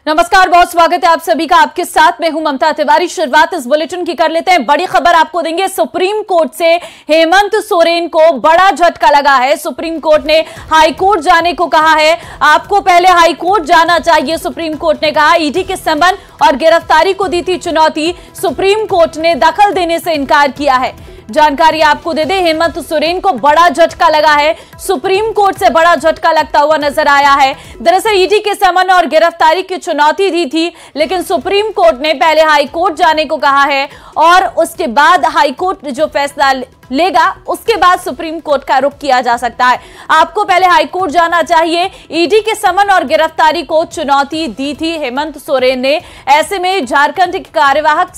नमस्कार, बहुत स्वागत है आप सभी का। आपके साथ में हूं ममता तिवारी। शुरुआत इस बुलेटिन की कर लेते हैं। बड़ी खबर आपको देंगे। सुप्रीम कोर्ट से हेमंत सोरेन को बड़ा झटका लगा है। सुप्रीम कोर्ट ने हाई कोर्ट जाने को कहा है। आपको पहले हाई कोर्ट जाना चाहिए, सुप्रीम कोर्ट ने कहा। ईडी के समन और गिरफ्तारी को दी थी चुनौती, सुप्रीम कोर्ट ने दखल देने से इनकार किया है। जानकारी आपको दे दे, हेमंत सोरेन को बड़ा झटका लगा है। सुप्रीम कोर्ट से बड़ा झटका लगता हुआ नजर आया है। दरअसल ईडी के समन और गिरफ्तारी की चुनौती दी थी, लेकिन सुप्रीम कोर्ट ने पहले हाई कोर्ट जाने को कहा है और उसके बाद हाई कोर्ट जो फैसला लेगा उसके बाद सुप्रीम कोर्ट का रुख किया जा सकता है। आपको पहले हाई कोर्ट जाना चाहिए। ईडी के समन और गिरफ्तारी को चुनौती दी थी हेमंत सोरेन ने। ऐसे में झारखंड के कार्यवाहक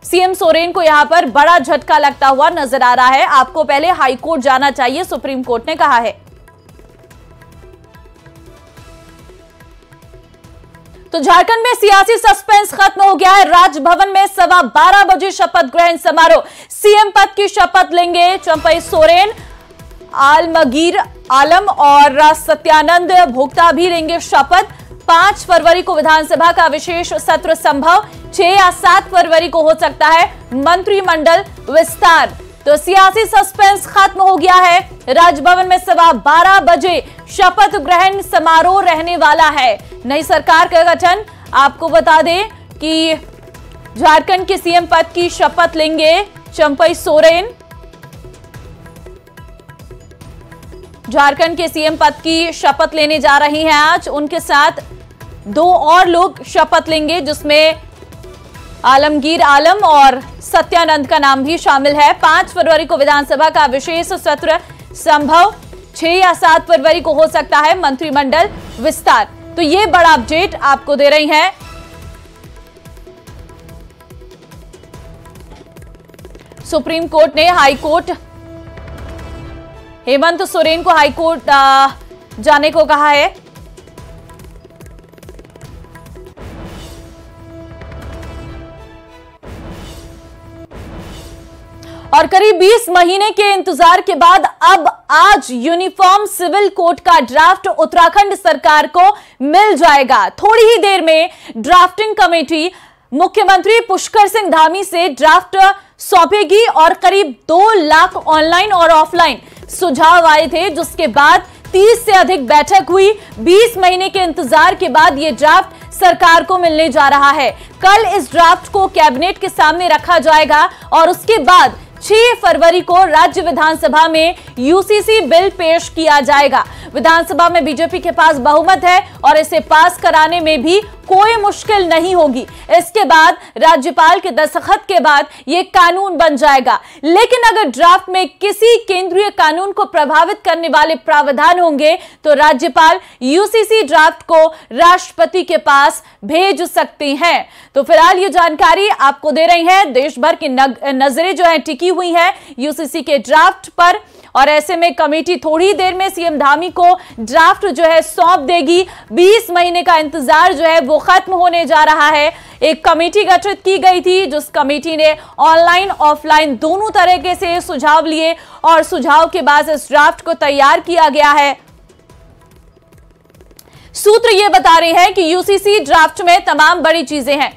सीएम सोरेन को यहां पर बड़ा झटका लगता हुआ नजर आ रहा है। आपको पहले हाई कोर्ट जाना चाहिए, सुप्रीम कोर्ट ने कहा है। तो झारखंड में सियासी सस्पेंस खत्म हो गया है। राजभवन में 12:15 बजे शपथ ग्रहण समारोह। सीएम पद की शपथ लेंगे चंपई सोरेन, आलमगीर आलम और सत्यानंद भोक्ता भी लेंगे शपथ। 5 फरवरी को विधानसभा का विशेष सत्र संभव। 6 या 7 फरवरी को हो सकता है मंत्रिमंडल विस्तार। तो सियासी सस्पेंस खत्म हो गया है। राजभवन में 12:15 बजे शपथ ग्रहण समारोह रहने वाला है। नई सरकार का गठन। आपको बता दें कि झारखंड के सीएम पद की शपथ लेंगे चंपई सोरेन। झारखंड के सीएम पद की शपथ लेने जा रही हैं आज। उनके साथ 2 और लोग शपथ लेंगे, जिसमें आलमगीर आलम और सत्यानंद का नाम भी शामिल है। 5 फरवरी को विधानसभा का विशेष सत्र संभव। 6 या 7 फरवरी को हो सकता है मंत्रिमंडल विस्तार। तो ये बड़ा अपडेट आपको दे रही हैं। सुप्रीम कोर्ट ने हाई कोर्ट हेमंत सोरेन को हाई कोर्ट जाने को कहा है। और करीब 20 महीने के इंतजार के बाद अब आज यूनिफॉर्म सिविल कोड का ड्राफ्ट उत्तराखंड सरकार को मिल जाएगा। थोड़ी ही देर में ड्राफ्टिंग कमेटी मुख्यमंत्री पुष्कर सिंह धामी से ड्राफ्ट सौंपेगी और करीब 2 लाख ऑनलाइन और ऑफलाइन सुझाव आए थे, जिसके बाद 30 से अधिक बैठक हुई। 20 महीने के इंतजार के बाद यह ड्राफ्ट सरकार को मिलने जा रहा है। कल इस ड्राफ्ट को कैबिनेट के सामने रखा जाएगा और उसके बाद 6 फरवरी को राज्य विधानसभा में यूसीसी बिल पेश किया जाएगा। विधानसभा में बीजेपी के पास बहुमत है और इसे पास कराने में भी कोई मुश्किल नहीं होगी। इसके बाद राज्यपाल के दस्तखत के बाद यह कानून बन जाएगा। लेकिन अगर ड्राफ्ट में किसी केंद्रीय कानून को प्रभावित करने वाले प्रावधान होंगे तो राज्यपाल यूसीसी ड्राफ्ट को राष्ट्रपति के पास भेज सकते हैं। तो फिलहाल ये जानकारी आपको दे रही है। देश भर की नजरें जो है टिकी हुई है यूसीसी के ड्राफ्ट पर और ऐसे में कमेटी थोड़ी देर में सीएम धामी को ड्राफ्ट जो है सौंप देगी। 20 महीने का इंतजार जो है वो खत्म होने जा रहा है। एक कमेटी गठित की गई थी, जिस कमेटी ने ऑनलाइन ऑफलाइन दोनों तरीके से सुझाव लिए और सुझाव के बाद इस ड्राफ्ट को तैयार किया गया है। सूत्र ये बता रहे हैं कि यूसीसी ड्राफ्ट में तमाम बड़ी चीजें हैं।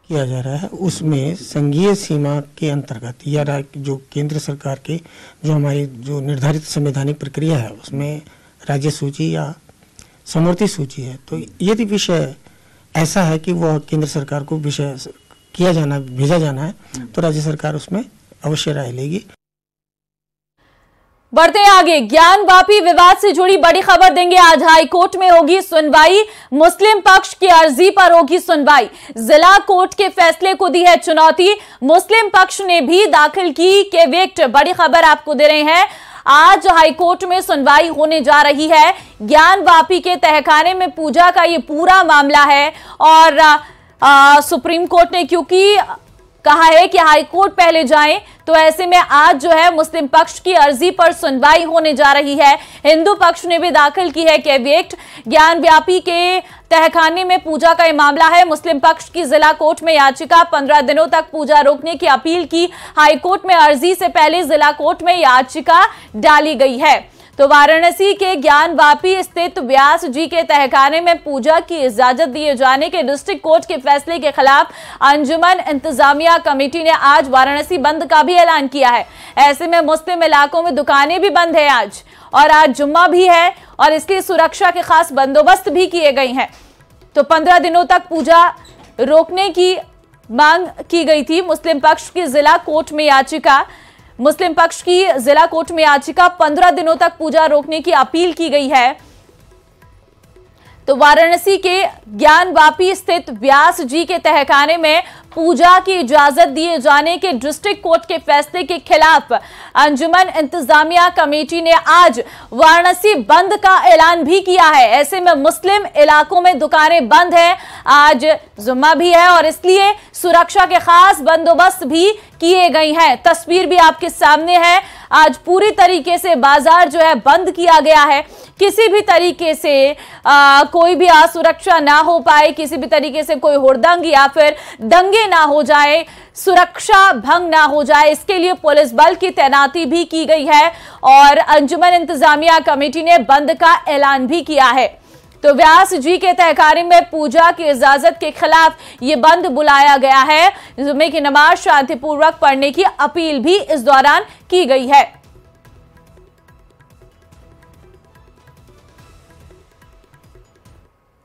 किया जा रहा है उसमें संघीय सीमा के अंतर्गत या जो केंद्र सरकार के जो हमारी जो निर्धारित संवैधानिक प्रक्रिया है उसमें राज्य सूची या समवर्ती सूची है। तो यदि विषय ऐसा है कि वह केंद्र सरकार को विषय किया जाना भेजा जाना है तो राज्य सरकार उसमें अवश्य राय लेगी। बढ़ते हैं आगे। ज्ञानवापी विवाद से जुड़ी बड़ी खबर देंगे। आज हाई कोर्ट में होगी सुनवाई। मुस्लिम पक्ष की अर्जी पर होगी सुनवाई। जिला कोर्ट के फैसले को दी है चुनौती। मुस्लिम पक्ष ने भी दाखिल की केवियट। बड़ी खबर आपको दे रहे हैं। आज हाई कोर्ट में सुनवाई होने जा रही है। ज्ञानवापी के तहखाने में पूजा का ये पूरा मामला है और सुप्रीम कोर्ट ने क्योंकि कहा है कि हाई कोर्ट पहले जाएं, तो ऐसे में आज जो है मुस्लिम पक्ष की अर्जी पर सुनवाई होने जा रही है। हिंदू पक्ष ने भी दाखिल की है केवियट। ज्ञानव्यापी के तहखाने में पूजा का यह मामला है। मुस्लिम पक्ष की जिला कोर्ट में याचिका 15 दिनों तक पूजा रोकने की अपील की। हाई कोर्ट में अर्जी से पहले जिला कोर्ट में याचिका डाली गई है। तो वाराणसी के ज्ञानवापी स्थित व्यास जी के तहखाने में पूजा की इजाजत दिए जाने के डिस्ट्रिक्ट कोर्ट के फैसले के खिलाफ अंजुमन इंतजामिया कमेटी ने आज वाराणसी बंद का भी ऐलान किया है। ऐसे में मुस्लिम इलाकों में दुकानें भी बंद है आज, और आज जुम्मा भी है और इसलिए सुरक्षा के खास बंदोबस्त भी किए गए हैं। तो 15 दिनों तक पूजा रोकने की मांग की गई थी। मुस्लिम पक्ष की जिला कोर्ट में याचिका 15 दिनों तक पूजा रोकने की अपील की गई है। तो वाराणसी के ज्ञानवापी स्थित व्यास जी के तहखाने में पूजा की इजाजत दिए जाने के डिस्ट्रिक्ट कोर्ट के फैसले के खिलाफ अंजुमन इंतजामिया कमेटी ने आज वाराणसी बंद का ऐलान भी किया है। ऐसे में मुस्लिम इलाकों में दुकानें बंद हैं, आज जुम्मा भी है और इसलिए सुरक्षा के खास बंदोबस्त भी किए गए हैं। तस्वीर भी आपके सामने है। आज पूरी तरीके से बाजार जो है बंद किया गया है। किसी भी तरीके से कोई भी असुरक्षा ना हो पाए, किसी भी तरीके से कोई हुड़दंग या फिर दंगे ना हो जाए, सुरक्षा भंग ना हो जाए, इसके लिए पुलिस बल की तैनाती भी की गई है और अंजुमन इंतजामिया कमेटी ने बंद का ऐलान भी किया है। तो व्यास जी के तहखाने में पूजा की इजाजत के खिलाफ ये बंद बुलाया गया है। जुम्मे की नमाज शांतिपूर्वक पढ़ने की अपील भी इस दौरान की गई है।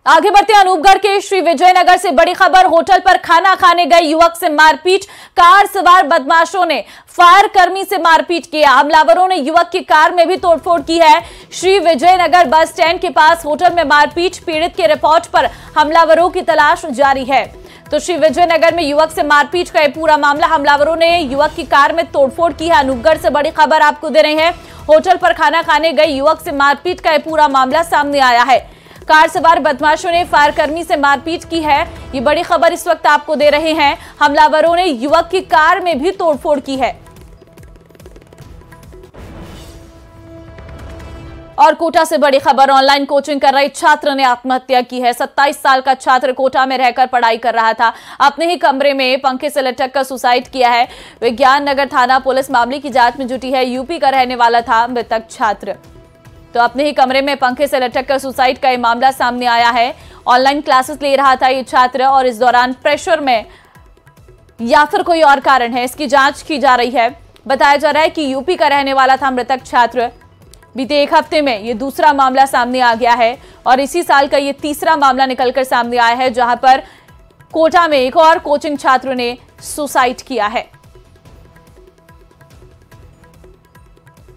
आगे बढ़ते हैं अनूपगढ़ के श्री विजयनगर से बड़ी खबर। होटल पर खाना खाने गए युवक से मारपीट, कार सवार बदमाशों ने फायर कर्मी से मारपीट किया। हमलावरों ने युवक की कार में भी तोड़फोड़ की है। श्री विजयनगर बस स्टैंड के पास होटल में मारपीट, पीड़ित के रिपोर्ट पर हमलावरों की तलाश जारी है। तो श्री विजयनगर में युवक से मारपीट का पूरा मामला, हमलावरों ने युवक की कार में तोड़फोड़ की है। अनूपगढ़ से बड़ी खबर आपको दे रहे हैं। होटल पर खाना खाने गए युवक से मारपीट का पूरा मामला सामने आया है। कार सवार बदमाशों ने फायर कर्मी से मारपीट की है, ये बड़ी खबर इस वक्त आपको दे रहे हैं। हमलावरों ने युवक की कार में भी तोड़फोड़ की है। और कोटा से बड़ी खबर, ऑनलाइन कोचिंग कर रहे छात्र ने आत्महत्या की है। 27 साल का छात्र कोटा में रहकर पढ़ाई कर रहा था, अपने ही कमरे में पंखे से लटक कर सुसाइड किया है। विज्ञान नगर थाना पुलिस मामले की जांच में जुटी है। यूपी का रहने वाला था मृतक छात्र। तो अपने ही कमरे में पंखे से लटक कर सुसाइड का मामला सामने आया है। ऑनलाइन क्लासेस ले रहा था ये छात्र और इस दौरान प्रेशर में या फिर कोई और कारण है, इसकी जांच की जा रही है। बताया जा रहा है कि यूपी का रहने वाला था मृतक छात्र। बीते एक हफ्ते में ये दूसरा मामला सामने आ गया है और इसी साल का ये तीसरा मामला निकलकर सामने आया है, जहां पर कोटा में एक और कोचिंग छात्र ने सुसाइड किया है।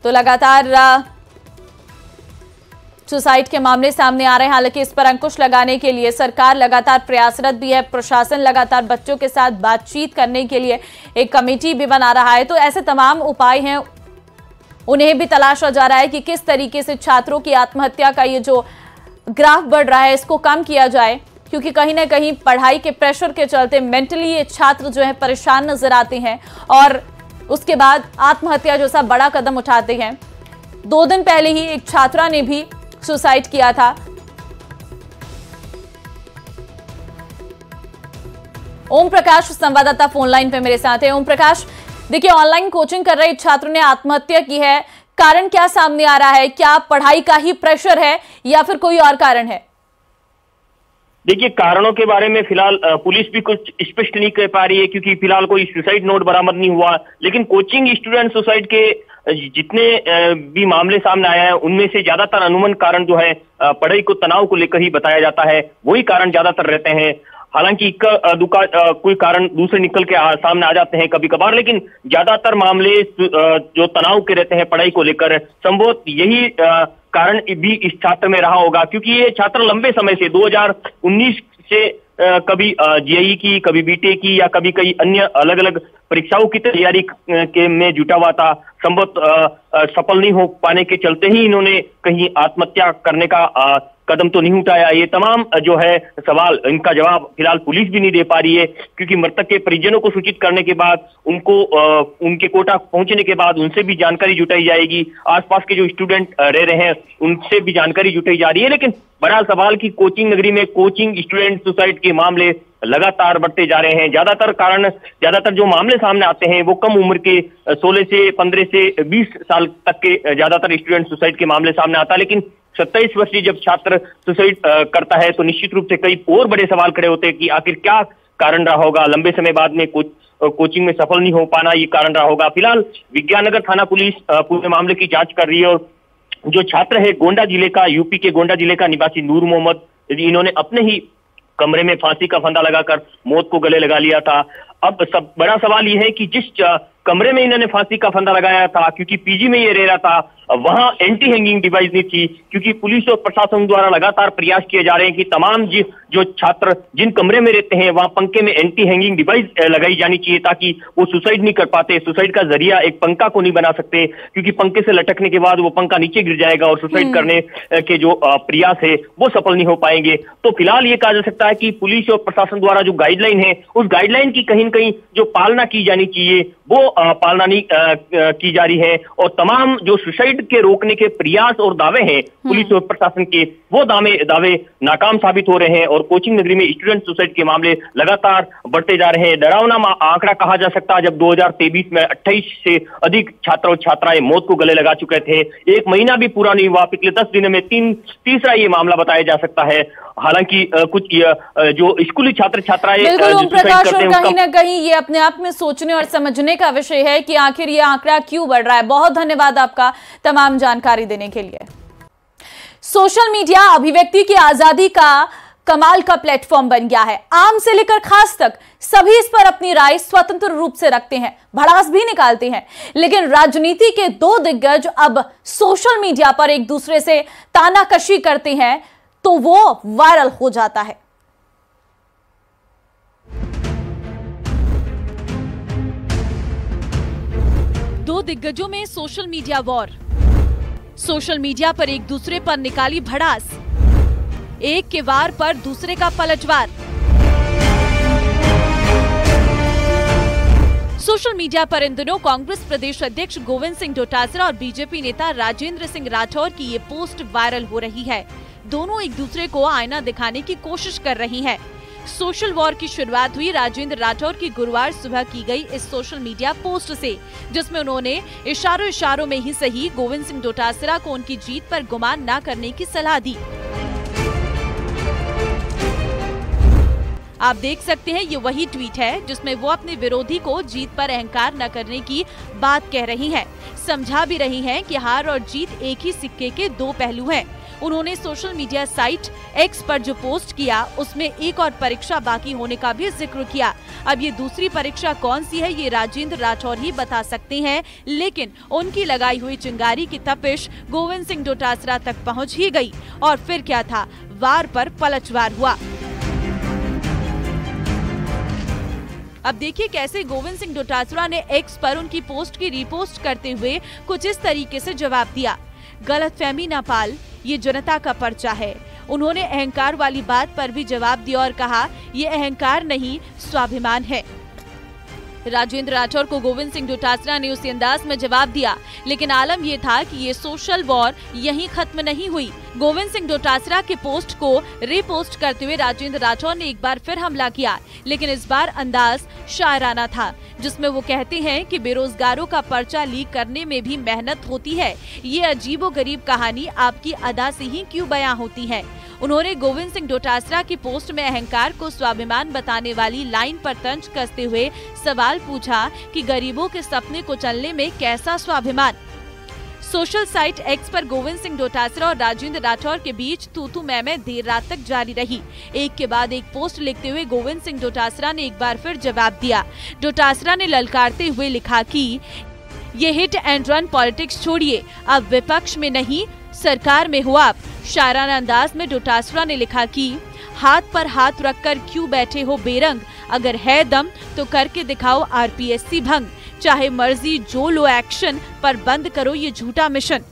तो लगातार सुसाइड के मामले सामने आ रहे हैं। हालांकि इस पर अंकुश लगाने के लिए सरकार लगातार प्रयासरत भी है। प्रशासन लगातार बच्चों के साथ बातचीत करने के लिए एक कमेटी भी बना रहा है। तो ऐसे तमाम उपाय हैं, उन्हें भी तलाशा जा रहा है कि किस तरीके से छात्रों की आत्महत्या का ये जो ग्राफ बढ़ रहा है इसको कम किया जाए, क्योंकि कहीं ना कहीं पढ़ाई के प्रेशर के चलते मेंटली ये छात्र जो है परेशान नजर आते हैं और उसके बाद आत्महत्या जैसा बड़ा कदम उठाते हैं। 2 दिन पहले ही एक छात्रा ने भी सुसाइड किया था। ओम प्रकाश संवाददाता फोन लाइन पे मेरे साथ है। ओम प्रकाश, देखिए ऑनलाइन कोचिंग कर रहे छात्रों ने आत्महत्या की है, कारण क्या सामने आ रहा है? क्या पढ़ाई का ही प्रेशर है या फिर कोई और कारण है? देखिए, कारणों के बारे में फिलहाल पुलिस भी कुछ स्पष्ट नहीं कर पा रही है, क्योंकि फिलहाल कोई सुसाइड नोट बरामद नहीं हुआ। लेकिन कोचिंग स्टूडेंट सुसाइड के जितने भी मामले सामने आए हैं उनमें से ज्यादातर अनुमान कारण जो है पढ़ाई को तनाव को लेकर ही बताया जाता है, वही कारण ज्यादातर रहते हैं। हालांकि कोई कारण दूसरे निकल के सामने आ जाते हैं कभी कभार, लेकिन ज्यादातर मामले जो तनाव के रहते हैं पढ़ाई को लेकर, संभवत यही कारण भी इस छात्र में रहा होगा, क्योंकि ये छात्र लंबे समय से 2019 से कभी जेईई की, कभी बीटेक की या कभी कई अन्य अलग अलग परीक्षाओं की तैयारी में जुटा हुआ था। संभवत सफल नहीं हो पाने के चलते ही इन्होंने कहीं आत्महत्या करने का कदम तो नहीं उठाया। ये तमाम जो है सवाल, इनका जवाब फिलहाल पुलिस भी नहीं दे पा रही है, क्योंकि मृतक के परिजनों को सूचित करने के बाद उनको उनके कोटा पहुंचने के बाद उनसे भी जानकारी जुटाई जाएगी, आसपास के जो स्टूडेंट रह रहे हैं उनसे भी जानकारी जुटाई जा रही है। लेकिन बड़ा सवाल कि कोचिंग नगरी में कोचिंग स्टूडेंट सुसाइड के मामले लगातार बढ़ते जा रहे हैं। ज्यादातर जो मामले सामने आते हैं वो कम उम्र के 16 से 15 से 20 साल तक के ज्यादातर स्टूडेंट सुसाइड के मामले सामने आता है। लेकिन 27 वर्षीय जब छात्र सुसाइड करता है तो निश्चित रूप से कई और बड़े सवाल खड़े होते हैं कि आखिर क्या कारण रहा होगा, लंबे समय बाद में कोचिंग में सफल नहीं हो पाना ये कारण रहा होगा। फिलहाल विज्ञाननगर थाना पुलिस पूरे मामले की जांच कर रही है और जो छात्र है गोंडा जिले का, यूपी के गोंडा जिले का निवासी नूर मोहम्मद, इन्होंने अपने ही कमरे में फांसी का फंदा लगाकर मौत को गले लगा लिया था। अब बड़ा सवाल यह है कि जिस कमरे में इन्होंने फांसी का फंदा लगाया था, क्योंकि पीजी में ये रह रहा था, वहां एंटी हैंगिंग डिवाइस नहीं थी, क्योंकि पुलिस और प्रशासन द्वारा लगातार प्रयास किए जा रहे हैं कि तमाम जो छात्र जिन कमरे में रहते हैं वहां पंखे में एंटी हैंगिंग डिवाइस लगाई जानी चाहिए, ताकि वो सुसाइड नहीं कर पाते। सुसाइड का जरिया एक पंखा को नहीं बना सकते, क्योंकि पंखे से लटकने के बाद वो पंखा नीचे गिर जाएगा और सुसाइड करने के जो प्रयास है वो सफल नहीं हो पाएंगे। तो फिलहाल ये कहा जा सकता है कि पुलिस और प्रशासन द्वारा जो गाइडलाइन है उस गाइडलाइन की कहीं न कहीं जो पालना की जानी चाहिए वो पालना नहीं की जा रही है, और तमाम जो सुसाइड के रोकने के प्रयास और दावे हैं पुलिस और प्रशासन के, वो दावे नाकाम साबित हो रहे हैं और कोचिंग नगरी में स्टूडेंट सुसाइड के मामले लगातार बढ़ते जा रहे हैं। डरावना आंकड़ा कहा जा सकता है, जब 2023 में 28 से अधिक छात्र और छात्राएं मौत को गले लगा चुके थे। एक महीना भी पूरा नहीं हुआ, पिछले 10 दिनों में तीसरा ये मामला बताया जा सकता है। हालांकि कुछ जो स्कूली छात्र छात्राएं कहीं ना कहीं ये अपने आप में सोचने और समझने का विषय है कि आखिर ये आंकड़ा क्यों बढ़ रहा है। बहुत धन्यवाद आपका तमाम जानकारी देने के लिए। सोशल मीडिया अभिव्यक्ति की आजादी का कमाल का प्लेटफॉर्म बन गया है। आम से लेकर खास तक सभी इस पर अपनी राय स्वतंत्र रूप से रखते हैं, भड़ास भी निकालते हैं। लेकिन राजनीति के दो दिग्गज अब सोशल मीडिया पर एक दूसरे से तानाकशी करते हैं तो वो वायरल हो जाता है। दो दिग्गजों में social media war. Social media पर एक दूसरे पर निकाली भड़ास, एक के वार पर दूसरे का पलटवार। सोशल मीडिया पर इन दिनों कांग्रेस प्रदेश अध्यक्ष गोविंद सिंह डोटासरा और बीजेपी नेता राजेंद्र सिंह राठौर की ये पोस्ट वायरल हो रही है। दोनों एक दूसरे को आईना दिखाने की कोशिश कर रही हैं। सोशल वॉर की शुरुआत हुई राजेंद्र राठौर की गुरुवार सुबह की गई इस सोशल मीडिया पोस्ट से, जिसमें उन्होंने इशारों में ही सही गोविंद सिंह डोटासरा को उनकी जीत पर गुमान न करने की सलाह दी। आप देख सकते हैं ये वही ट्वीट है जिसमें वो अपने विरोधी को जीत पर अहंकार न करने की बात कह रही हैं। समझा भी रही हैं कि हार और जीत एक ही सिक्के के दो पहलू हैं। उन्होंने सोशल मीडिया साइट एक्स पर जो पोस्ट किया उसमें एक और परीक्षा बाकी होने का भी जिक्र किया। अब ये दूसरी परीक्षा कौन सी है ये राजेंद्र राठौर ही बता सकते हैं, लेकिन उनकी लगाई हुई चिंगारी की तपिश गोविंद सिंह डोटासरा तक पहुंच ही गई और फिर क्या था, वार पर पलटवार हुआ। अब देखिए कैसे गोविंद सिंह डोटासरा ने एक्स पर उनकी पोस्ट की रीपोस्ट करते हुए कुछ इस तरीके से जवाब दिया। गलतफहमी ना पाल, ये जनता का पर्चा है। उन्होंने अहंकार वाली बात पर भी जवाब दिया और कहा ये अहंकार नहीं स्वाभिमान है। राजेंद्र राठौर को गोविंद सिंह डोटासरा ने उसी अंदाज में जवाब दिया, लेकिन आलम यह था कि ये सोशल वॉर यहीं खत्म नहीं हुई। गोविंद सिंह डोटासरा के पोस्ट को रीपोस्ट करते हुए राजेंद्र राठौर ने एक बार फिर हमला किया, लेकिन इस बार अंदाज शायराना था, जिसमें वो कहते हैं कि बेरोजगारों का पर्चा लीक करने में भी मेहनत होती है। ये अजीबोगरीब कहानी आपकी अदा से ही क्यों बयां होती है। उन्होंने गोविंद सिंह डोटासरा की पोस्ट में अहंकार को स्वाभिमान बताने वाली लाइन पर तंज कसते हुए सवाल पूछा कि गरीबों के सपने को चलने में कैसा स्वाभिमान। सोशल साइट एक्स पर गोविंद सिंह डोटासरा और राजेंद्र राठौर के बीच तू मैं देर रात तक जारी रही। एक के बाद एक पोस्ट लिखते हुए गोविंद सिंह डोटासरा ने एक बार फिर जवाब दिया। डोटासरा ने ललकारते हुए लिखा कि ये हिट एंड रन पॉलिटिक्स छोड़िए, अब विपक्ष में नहीं सरकार में हो आप। शायराना अंदाज में डोटासरा ने लिखा कि हाथ पर हाथ रखकर क्यों बैठे हो बेरंग, अगर है दम तो करके दिखाओ आरपीएससी भंग, चाहे मर्जी जो लो एक्शन पर बंद करो ये झूठा मिशन।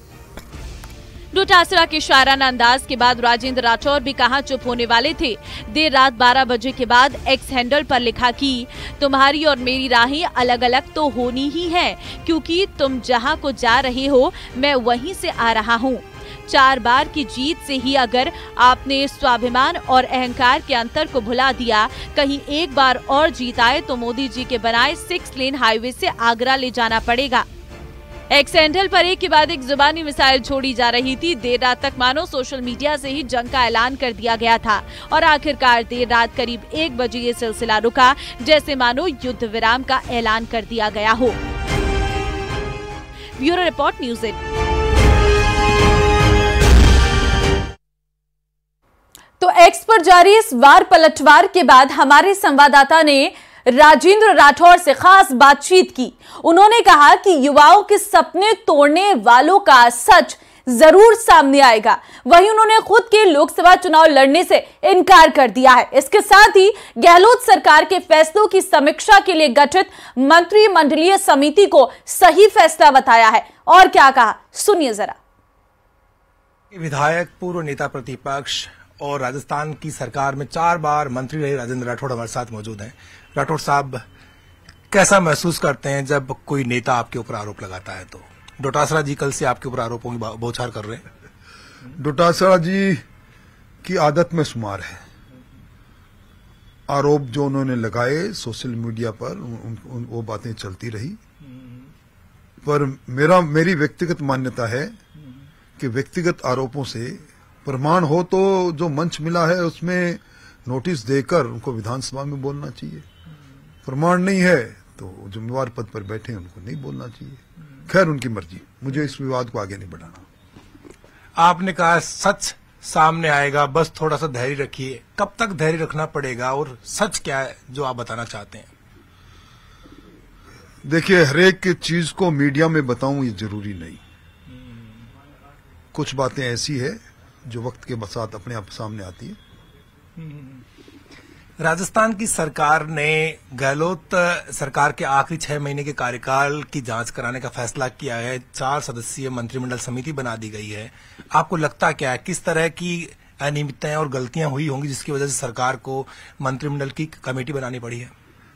डोटासरा के शायराना अंदाज के बाद राजेंद्र राठौर भी कहां चुप होने वाले थे। देर रात 12 बजे के बाद एक्स हैंडल पर लिखा कि तुम्हारी और मेरी राहें अलग अलग तो होनी ही है, क्योंकि तुम जहां को जा रहे हो मैं वहीं से आ रहा हूं। 4 बार की जीत से ही अगर आपने स्वाभिमान और अहंकार के अंतर को भुला दिया, कहीं एक बार और जीत आए तो मोदी जी के बनाए 6 लेन हाईवे से आगरा ले जाना पड़ेगा। एक्स हैंडल पर एक के बाद एक जुबानी मिसाइल छोड़ी जा रही थी। देर रात तक मानो सोशल मीडिया से ही जंग का ऐलान कर दिया गया था और आखिरकार देर रात करीब 1 बजे ये सिलसिला रुका, जैसे मानो युद्ध विराम का ऐलान कर दिया गया हो। Bureau report, news 8। तो एक्स पर जारी इस वार पलटवार के बाद हमारे संवाददाता ने राजेंद्र राठौर से खास बातचीत की। उन्होंने कहा कि युवाओं के सपने तोड़ने वालों का सच जरूर सामने आएगा। वहीं उन्होंने खुद के लोकसभा चुनाव लड़ने से इनकार कर दिया है। इसके साथ ही गहलोत सरकार के फैसलों की समीक्षा के लिए गठित मंत्रिमंडलीय समिति को सही फैसला बताया है। और क्या कहा, सुनिए जरा। विधायक, पूर्व नेता प्रतिपक्ष और राजस्थान की सरकार में 4 बार मंत्री रहे राजेंद्र राठौड़ हमारे साथ मौजूद हैं। राठौड़ साहब, कैसा महसूस करते हैं जब कोई नेता आपके ऊपर आरोप लगाता है? तो डोटासरा जी कल से आपके ऊपर आरोपों की बौछार कर रहे हैं। डोटासरा जी की आदत में शुमार है आरोप जो उन्होंने लगाए सोशल मीडिया पर, वो बातें चलती रही। पर मेरी व्यक्तिगत मान्यता है कि व्यक्तिगत आरोपों से प्रमाण हो तो जो मंच मिला है उसमें नोटिस देकर उनको विधानसभा में बोलना चाहिए। प्रमाण नहीं है तो जिम्मेवार पद पर बैठे उनको नहीं बोलना चाहिए। खैर, उनकी मर्जी, मुझे इस विवाद को आगे नहीं बढ़ाना। आपने कहा सच सामने आएगा, बस थोड़ा सा धैर्य रखिए। कब तक धैर्य रखना पड़ेगा और सच क्या है जो आप बताना चाहते हैं? देखिए, हरेक चीज को मीडिया में बताऊं ये जरूरी नहीं। कुछ बातें ऐसी है जो वक्त के साथ अपने आप सामने आती है। राजस्थान की सरकार ने गहलोत सरकार के आखिरी 6 महीने के कार्यकाल की जांच कराने का फैसला किया है। 4 सदस्यीय मंत्रिमंडल समिति बना दी गई है। आपको लगता क्या है, किस तरह की अनियमितताएं और गलतियां हुई होंगी जिसकी वजह से सरकार को मंत्रिमंडल की कमेटी बनानी पड़ी है?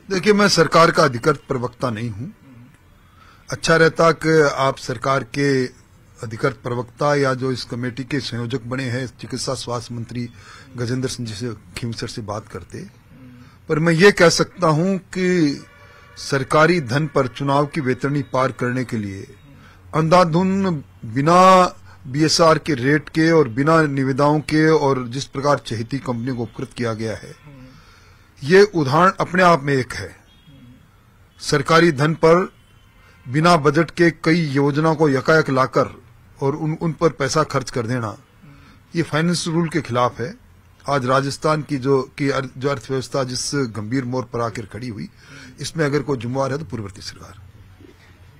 देखिए, मैं सरकार का अधिकृत प्रवक्ता नहीं हूं। अच्छा रहता कि आप सरकार के अधिकृत प्रवक्ता या जो इस कमेटी के संयोजक बने हैं चिकित्सा स्वास्थ्य मंत्री गजेंद्र सिंह जी से खींवसर से बात करते। पर मैं ये कह सकता हूं कि सरकारी धन पर चुनाव की वेतरणी पार करने के लिए अंधाधुन बिना बीएसआर के रेट के और बिना निविदाओं के और जिस प्रकार चहेती कंपनी को उपकृत किया गया है, ये उदाहरण अपने आप में एक है। सरकारी धन पर बिना बजट के कई योजना को यकायक लाकर और उन पर पैसा खर्च कर देना, ये फाइनेंस रूल के खिलाफ है। आज राजस्थान की जो अर्थव्यवस्था जिस गंभीर मोड़ पर आकर खड़ी हुई, इसमें अगर कोई जिम्मेवार है तो पूर्ववर्ती सरकार।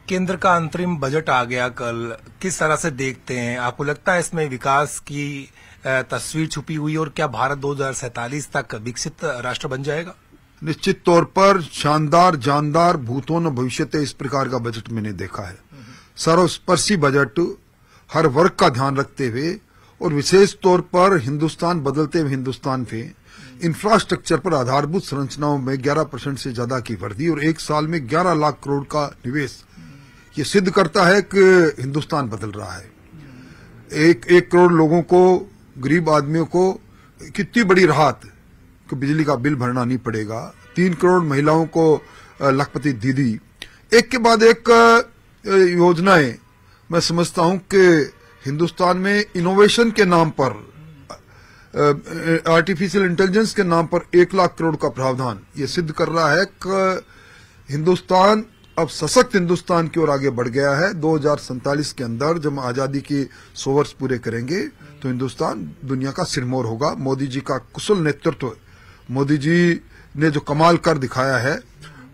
केंद्र का अंतरिम बजट आ गया कल, किस तरह से देखते हैं? आपको लगता है इसमें विकास की तस्वीर छुपी हुई और क्या भारत 2047 तक विकसित राष्ट्र बन जाएगा? निश्चित तौर पर शानदार, जानदार, भूतो न भविष्यते, इस प्रकार का बजट मैंने देखा है। सर्वस्पर्शी बजट, हर वर्ग का ध्यान रखते हुए और विशेष तौर पर हिंदुस्तान बदलते हुए हिंदुस्तान में इंफ्रास्ट्रक्चर पर आधारभूत संरचनाओं में 11% से ज्यादा की वृद्धि और 1 साल में 11 लाख करोड़ का निवेश, ये सिद्ध करता है कि हिंदुस्तान बदल रहा है। 1 करोड़ लोगों को, गरीब आदमियों को कितनी बड़ी राहत कि बिजली का बिल भरना नहीं पड़ेगा। 3 करोड़ महिलाओं को लखपति दीदी, एक के बाद एक योजनाएं। मैं समझता हूं कि हिंदुस्तान में इनोवेशन के नाम पर, आर्टिफिशियल इंटेलिजेंस के नाम पर 1 लाख करोड़ का प्रावधान ये सिद्ध कर रहा है कि हिंदुस्तान अब सशक्त हिंदुस्तान की ओर आगे बढ़ गया है। 2047 के अंदर जब आजादी के 100 वर्ष पूरे करेंगे तो हिंदुस्तान दुनिया का सिरमौर होगा। मोदी जी का कुशल नेतृत्व, मोदी जी ने जो कमाल कर दिखाया है,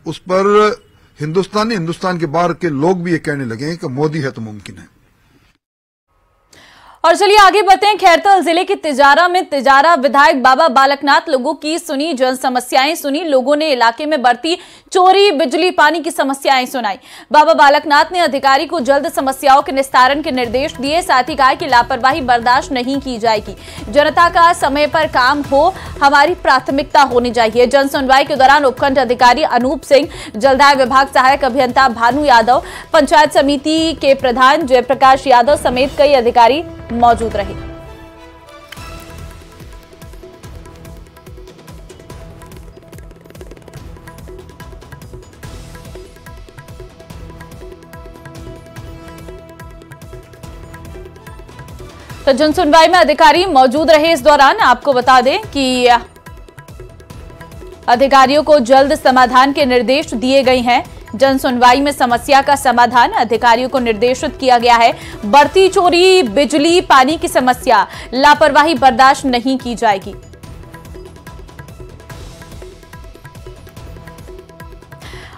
उस पर हिंदुस्तान के बाहर के लोग भी ये कहने लगे हैं कि मोदी है तो मुमकिन है। और चलिए आगे बढ़ते हैं। खैरतल जिले के तिजारा में तिजारा विधायक बाबा बालकनाथ लोगों की सुनी, जन समस्याएं सुनी। लोगों ने इलाके में बढ़ती चोरी, बिजली, पानी की समस्याएं सुनाई। बाबा बालकनाथ ने अधिकारी को जल्द समस्याओं के निस्तारण के निर्देश दिए। साथ ही कहा कि लापरवाही बर्दाश्त नहीं की जाएगी। जनता का समय पर काम हो हमारी प्राथमिकता होनी चाहिए। जन सुनवाई के दौरान उपखंड अधिकारी अनूप सिंह, जलदाय विभाग सहायक अभियंता भानु यादव, पंचायत समिति के प्रधान जयप्रकाश यादव समेत कई अधिकारी मौजूद रहे। तो जन सुनवाई में अधिकारी मौजूद रहे। इस दौरान आपको बता दें कि अधिकारियों को जल्द समाधान के निर्देश दिए गए हैं। जन सुनवाई में समस्या का समाधान अधिकारियों को निर्देशित किया गया है। बढ़ती चोरी, बिजली, पानी की समस्या, लापरवाही बर्दाश्त नहीं की जाएगी।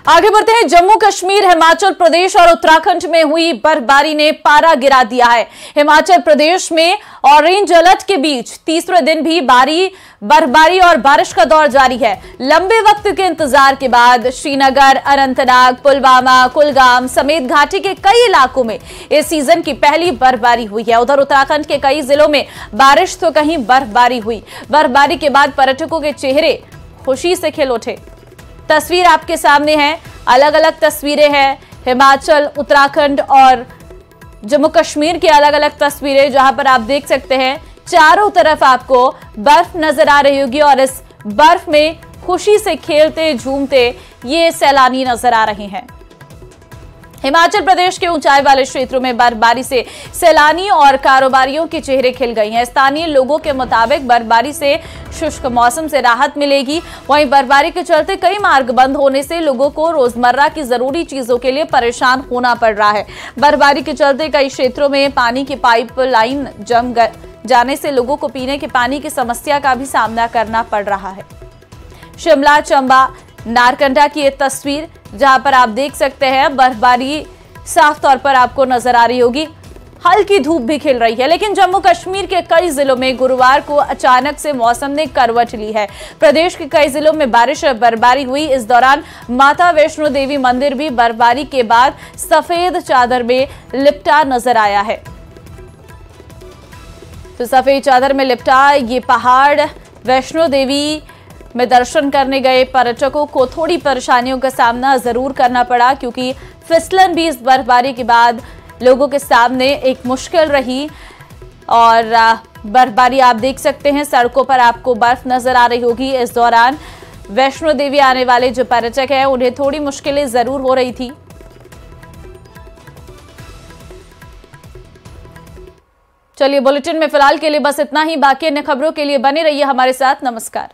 आगे बढ़ते हैं। जम्मू कश्मीर, हिमाचल प्रदेश और उत्तराखंड में हुई बर्फबारी ने पारा गिरा दिया है। हिमाचल प्रदेश में ऑरेंज अलर्ट के बीच तीसरे दिन भी बर्फबारी और बारिश का दौर जारी है। लंबे वक्त के इंतजार के बाद श्रीनगर, अनंतनाग, पुलवामा, कुलगाम समेत घाटी के कई इलाकों में इस सीजन की पहली बर्फबारी हुई है। उधर उत्तराखंड के कई जिलों में बारिश तो कहीं बर्फबारी हुई। बर्फबारी के बाद पर्यटकों के चेहरे खुशी से खिल उठे। तस्वीर आपके सामने है, अलग अलग तस्वीरें हैं। हिमाचल, उत्तराखंड और जम्मू कश्मीर की अलग अलग तस्वीरें, जहां पर आप देख सकते हैं चारों तरफ आपको बर्फ नजर आ रही होगी और इस बर्फ में खुशी से खेलते झूमते ये सैलानी नजर आ रहे हैं। हिमाचल प्रदेश के ऊंचाई वाले क्षेत्रों में बर्फबारी से सैलानी और कारोबारियों के चेहरे खिल गए हैं। स्थानीय लोगों के मुताबिक बर्फबारी से शुष्क मौसम से राहत मिलेगी। वहीं बर्फबारी के चलते कई मार्ग बंद होने से लोगों को रोजमर्रा की जरूरी चीजों के लिए परेशान होना पड़ रहा है। बर्फबारी के चलते कई क्षेत्रों में पानी की पाइप लाइन जम जाने से लोगों को पीने के पानी की समस्या का भी सामना करना पड़ रहा है। शिमला, चंबा, नारकंडा की ये तस्वीर, जहां पर आप देख सकते हैं बर्फबारी साफ तौर पर आपको नजर आ रही होगी। हल्की धूप भी खिल रही है। लेकिन जम्मू कश्मीर के कई जिलों में गुरुवार को अचानक से मौसम ने करवट ली है। प्रदेश के कई जिलों में बारिश और बर्फबारी हुई। इस दौरान माता वैष्णो देवी मंदिर भी बर्फबारी के बाद सफेद चादर में लिपटा नजर आया है। तो सफेद चादर में लिपटा ये पहाड़ वैष्णो देवी में दर्शन करने गए पर्यटकों को थोड़ी परेशानियों का सामना जरूर करना पड़ा, क्योंकि फिसलन भी इस बर्फबारी के बाद लोगों के सामने एक मुश्किल रही। और बर्फबारी आप देख सकते हैं, सड़कों पर आपको बर्फ नजर आ रही होगी। इस दौरान वैष्णो देवी आने वाले जो पर्यटक हैं उन्हें थोड़ी मुश्किलें जरूर हो रही थी। चलिए, बुलेटिन में फिलहाल के लिए बस इतना ही। बाकी अन्य खबरों के लिए बने रहिए हमारे साथ। नमस्कार।